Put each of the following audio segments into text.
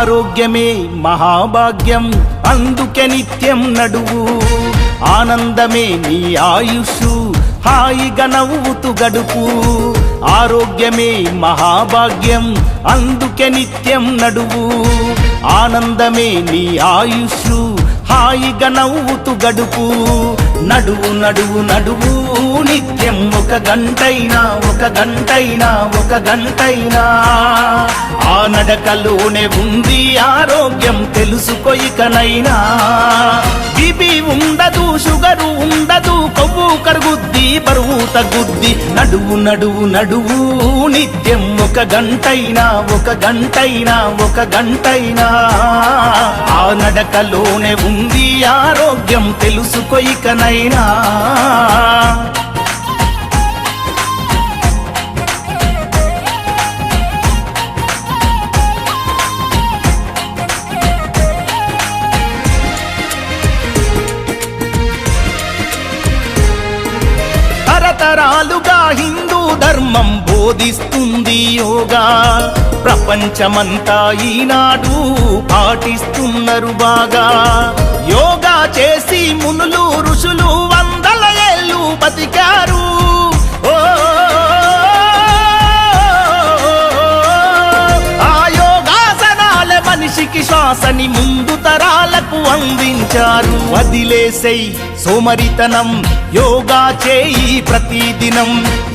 ఆరోగ్యమే మహాభాగ్యం అందుకే నిత్యం నడువు ఆనందమే నీ ఆయుషు హాయిగా నవ్వుతూ గడుపు ఆరోగ్యమే మహాభాగ్యం అందుకే నిత్యం నడువు ఆనందమే నీ ఆయుషు హాయిగా నవ్వుతూ గడుపు నడువు నడువు నడువు నిత్యం ఒక గంటైనా ఆ నడకలోనే ఉంది ఆరోగ్యం తెలుసుకో ఇకనైనా బీపీ ఉండదు షుగరు ఉండదు కొవ్వు కరుగుద్ది బరువు తగ్గుద్ది నడువు నడువు నడువు నిత్యం ఒక గంటైనా ఆ నడకలోనే ఉంది ఆరోగ్యం తెలుసుకో ఇకనైనా తరతరాలుగా హిందూ ధర్మం బోధిస్తుంది యోగా ప్రపంచమంతా ఈనాడు పాటిస్తున్నారు బాగా యోగా చేసి మునులు ఋషులు వందల ఏళ్ళు బతికారు ఆ యోగాసనాల మనిషికి శ్వాసని ముందు తరాలకు అందించారు వదిలేసై సోమరితనం యోగా చేయి ప్రతిదినం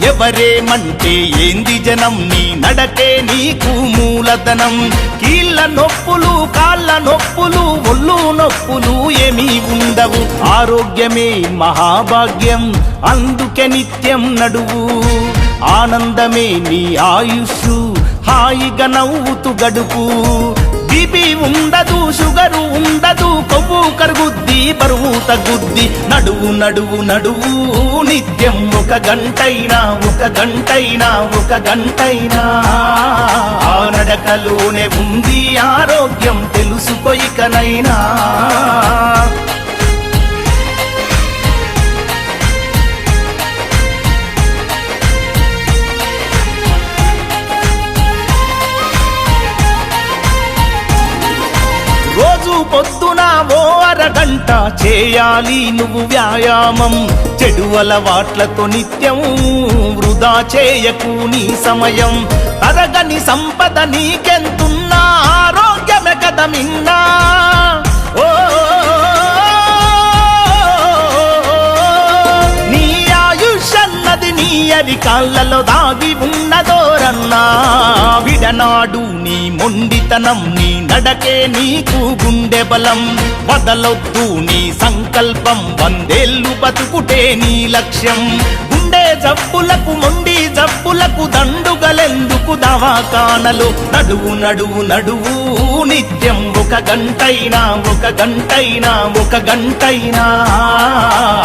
ఎవరేమంటే ఏంది జనం నీ నడకే నీకు మూలధనం కీళ్ళ నొప్పులు కాళ్ళ నొప్పులు ఒళ్ళు నొప్పులు ఏమీ ఉండవు ఆరోగ్యమే మహాభాగ్యం అందుకే నిత్యం నడువు ఆనందమే నీ ఆయుషు హాయిగా నవ్వుతూ గడుపు బీపీ ఉండదు షుగరు ఉండదు కొవ్వు కరుగుద్ది బరువు తగ్గుద్ది నడువు నడువు నడువు నిత్యం ఒక గంటైనా ఆ నడకలోనే ఉంది ఆరోగ్యం తెలుసుకో ఇకనైనా రోజు పొద్దున ఓ అరగంట చేయాలి నువ్వు వ్యాయామం చెడు అలవాట్లతో నిత్యం వృధా చేయకు నీ సమయం తరగని సంపద నీకెంతున్నా ఆరోగ్యమే కదా మిన్నా నీ ఆయుష్ అన్నది నీ అరికాళ్ళలో దాగి ఉన్నదోరన్నా విడనాడు నీ మొండితనం నీ నడకే నీకు గుండె బలం వదలొద్దు నీ సంకల్పం 100 ఏళ్ళు బతుకుటే నీ లక్ష్యం గుండె జబ్బులకు మొండి జబ్బులకు దండుగలెందుకు దవాఖానలు నడువు నడువు నడువు నిత్యం ఒక గంటైనా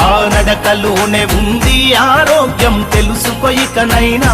ఆ నడకలోనే ఉంది ఆరోగ్యం తెలుసుకో ఇకనైనా